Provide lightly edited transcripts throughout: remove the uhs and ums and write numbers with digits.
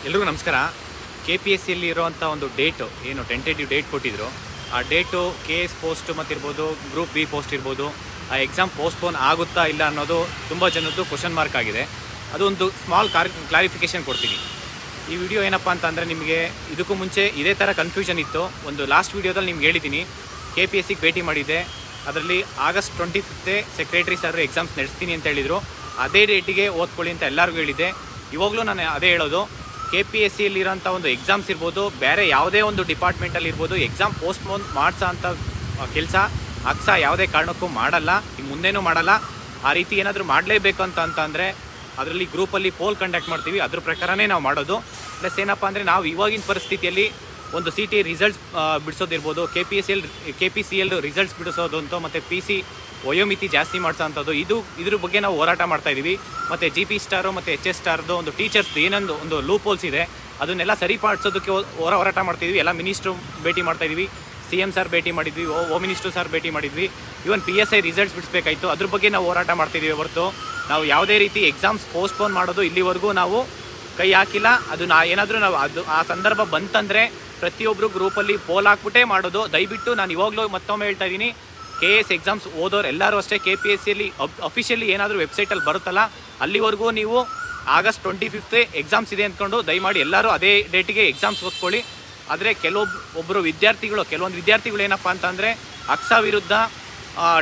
ಎಲ್ರಿಗೂ ನಮಸ್ಕಾರ. KPSCಯಲ್ಲಿ ಇರೋವಂಥ ಒಂದು ಡೇಟು ಏನು ಟೆಂಟೇಟಿವ್ ಡೇಟ್ ಕೊಟ್ಟಿದ್ರು, ಆ ಡೇಟು KS ಪೋಸ್ಟ್ ಮತ್ತಿರ್ಬೋದು, ಗ್ರೂಪ್ ಬಿ ಪೋಸ್ಟ್ ಇರ್ಬೋದು, ಆ ಎಕ್ಸಾಮ್ ಪೋಸ್ಟ್ಪೋನ್ ಆಗುತ್ತಾ ಇಲ್ಲ ಅನ್ನೋದು ತುಂಬ ಜನದ್ದು ಕ್ವಶನ್ ಮಾರ್ಕ್ ಆಗಿದೆ. ಅದೊಂದು ಸ್ಮಾಲ್ ಕ್ಲಾರಿಫಿಕೇಷನ್ ಕೊಡ್ತೀನಿ. ಈ ವಿಡಿಯೋ ಏನಪ್ಪ ಅಂತಂದರೆ, ನಿಮಗೆ ಇದಕ್ಕೂ ಮುಂಚೆ ಇದೇ ಥರ ಕನ್ಫ್ಯೂಷನ್ ಇತ್ತು. ಒಂದು ಲಾಸ್ಟ್ ವೀಡಿಯೋದಲ್ಲಿ ನಿಮ್ಗೆ ಹೇಳಿದ್ದೀನಿ, KPSCಗೆ ಭೇಟಿ ಮಾಡಿದ್ದೆ. ಅದರಲ್ಲಿ ಆಗಸ್ಟ್ 25 ಸೆಕ್ರೆಟರಿ ಸರ್ ಎಕ್ಸಾಮ್ಸ್ ನಡೆಸ್ತೀನಿ ಅಂತ ಹೇಳಿದರು. ಅದೇ ಡೇಟಿಗೆ ಓದ್ಕೊಳ್ಳಿ ಅಂತ ಎಲ್ಲರಿಗೂ ಹೇಳಿದ್ದೆ. ಇವಾಗಲೂ ನಾನು ಅದೇ ಹೇಳೋದು, KPSCಯಲ್ಲಿರೋಂಥ ಒಂದು ಎಕ್ಸಾಮ್ಸ್ ಇರ್ಬೋದು, ಬೇರೆ ಯಾವುದೇ ಒಂದು ಡಿಪಾರ್ಟ್ಮೆಂಟಲ್ಲಿ ಇರ್ಬೋದು, ಎಕ್ಸಾಮ್ ಪೋಸ್ಟ್ಪೋನ್ ಮಾಡಿಸೋ ಅಂಥ ಕೆಲಸ ಅಕ್ಸ ಯಾವುದೇ ಕಾರಣಕ್ಕೂ ಮಾಡಲ್ಲ, ಇನ್ನು ಮುಂದೇನೂ ಮಾಡಲ್ಲ. ಆ ರೀತಿ ಏನಾದರೂ ಮಾಡಲೇಬೇಕು ಅಂತಂದರೆ ಅದರಲ್ಲಿ ಗ್ರೂಪಲ್ಲಿ ಪೋಲ್ ಕಂಡಕ್ಟ್ ಮಾಡ್ತೀವಿ, ಅದ್ರ ಪ್ರಕಾರನೇ ನಾವು ಮಾಡೋದು. ಪ್ಲಸ್ ಏನಪ್ಪ ಅಂದರೆ, ನಾವು ಇವಾಗಿನ ಪರಿಸ್ಥಿತಿಯಲ್ಲಿ ಒಂದು CT ರಿಸಲ್ಟ್ಸ್ ಬಿಡಿಸೋದಿರ್ಬೋದು, KPCL ರಿಸಲ್ಟ್ಸ್ ಬಿಡಿಸೋದು ಅಂತ, ಮತ್ತು PC ವಯೋಮಿತಿ ಜಾಸ್ತಿ ಮಾಡಿಸೋಂಥದ್ದು, ಇದ್ರ ಬಗ್ಗೆ ನಾವು ಹೋರಾಟ ಮಾಡ್ತಾಯಿದ್ದೀವಿ. ಮತ್ತು GP ಸ್ಟಾರು ಮತ್ತು HS ಸ್ಟಾರ್ದು ಒಂದು ಟೀಚರ್ಸ್ ಏನೊಂದು ಒಂದು ಲೂಪ್ ಹೋಲ್ಸ್ ಇದೆ, ಅದನ್ನೆಲ್ಲ ಸರಿಪಡಿಸೋದಕ್ಕೆ ಹೋರಾಟ ಮಾಡ್ತಿದ್ವಿ. ಎಲ್ಲ ಮಿನಿಸ್ಟ್ರು ಭೇಟಿ ಮಾಡ್ತಾಯಿದ್ವಿ, CM ಸರ್ ಭೇಟಿ ಮಾಡಿದ್ವಿ, ಹೋಮ್ ಮಿನಿಸ್ಟ್ರು ಸರ್ ಭೇಟಿ ಮಾಡಿದ್ವಿ. ಈವನ್ PSI ರಿಸಲ್ಟ್ಸ್ ಬಿಡಿಸ್ಬೇಕಾಯಿತು, ಅದ್ರ ಬಗ್ಗೆ ನಾವು ಹೋರಾಟ ಮಾಡ್ತಿದ್ದೀವಿ ಹೊರತು ನಾವು ಯಾವುದೇ ರೀತಿ ಎಕ್ಸಾಮ್ಸ್ ಪೋಸ್ಟ್ಪೋನ್ ಮಾಡೋದು ಇಲ್ಲಿವರೆಗೂ ನಾವು ಕೈ ಹಾಕಿಲ್ಲ. ಅದು ಏನಾದರೂ ನಾವು ಆ ಸಂದರ್ಭ ಬಂತಂದರೆ ಪ್ರತಿಯೊಬ್ಬರು ಗ್ರೂಪಲ್ಲಿ ಪೋಲ್ ಹಾಕ್ಬಿಟ್ಟೇ ಮಾಡೋದು. ದಯವಿಟ್ಟು ನಾನು ಇವಾಗಲೂ ಮತ್ತೊಮ್ಮೆ ಹೇಳ್ತಾ ಇದ್ದೀನಿ, KS ಎಕ್ಸಾಮ್ಸ್ ಓದೋರು ಎಲ್ಲರೂ ಅಷ್ಟೇ, KPSCಯಲ್ಲಿ ಅಫಿಷಿಯಲಿ ಏನಾದರೂ ವೆಬ್ಸೈಟಲ್ಲಿ ಬರುತ್ತಲ್ಲ, ಅಲ್ಲಿವರೆಗೂ ನೀವು ಆಗಸ್ಟ್ 25 ಎಕ್ಸಾಮ್ಸ್ ಇದೆ ಅಂದ್ಕೊಂಡು ದಯಮಾಡಿ ಎಲ್ಲರೂ ಅದೇ ಡೇಟಿಗೆ ಎಕ್ಸಾಮ್ಸ್ ಓದ್ಕೊಳ್ಳಿ. ಆದರೆ ಕೆಲವೊಂದು ವಿದ್ಯಾರ್ಥಿಗಳು ಏನಪ್ಪ ಅಂತಂದರೆ, ಅಕ್ಸ ವಿರುದ್ಧ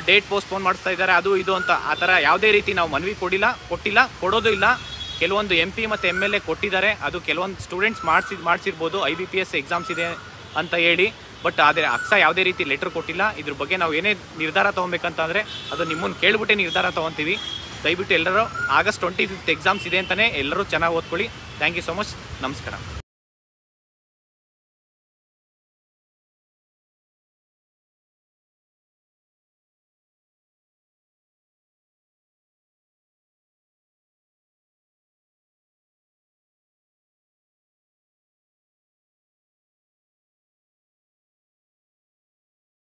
ಡೇಟ್ ಪೋಸ್ಟ್ಪೋನ್ ಮಾಡಿಸ್ತಾ ಇದ್ದಾರೆ, ಅದು ಇದು ಅಂತ. ಆ ಥರ ಯಾವುದೇ ರೀತಿ ನಾವು ಮನವಿ ಕೊಟ್ಟಿಲ್ಲ, ಕೊಡೋದು ಇಲ್ಲ. ಕೆಲವೊಂದು MP ಮತ್ತು MLA ಕೊಟ್ಟಿದ್ದಾರೆ, ಅದು ಕೆಲವೊಂದು ಸ್ಟೂಡೆಂಟ್ಸ್ ಮಾಡಿಸಿರ್ಬೋದು, IBPS ಎಕ್ಸಾಮ್ಸ್ ಇದೆ ಅಂತ ಹೇಳಿ. ಬಟ್ ಆದರೆ ಅಕ್ಸ ಯಾವುದೇ ರೀತಿ ಲೆಟ್ರ್ ಕೊಟ್ಟಿಲ್ಲ. ಇದ್ರ ಬಗ್ಗೆ ನಾವು ಏನೇ ನಿರ್ಧಾರ ತೊಗೊಬೇಕಂತಂದರೆ ಅದು ನಿಮ್ಮನ್ನು ಕೇಳಿಬಿಟ್ಟೆ ನಿರ್ಧಾರ ತೊಗೊತೀವಿ. ದಯವಿಟ್ಟು ಎಲ್ಲರೂ ಆಗಸ್ಟ್ 25 ಎಕ್ಸಾಮ್ಸ್ ಇದೆ ಅಂತಲೇ ಎಲ್ಲರೂ ಚೆನ್ನಾಗಿ ಓದ್ಕೊಳ್ಳಿ. Thank you so much. ನಮಸ್ಕಾರ.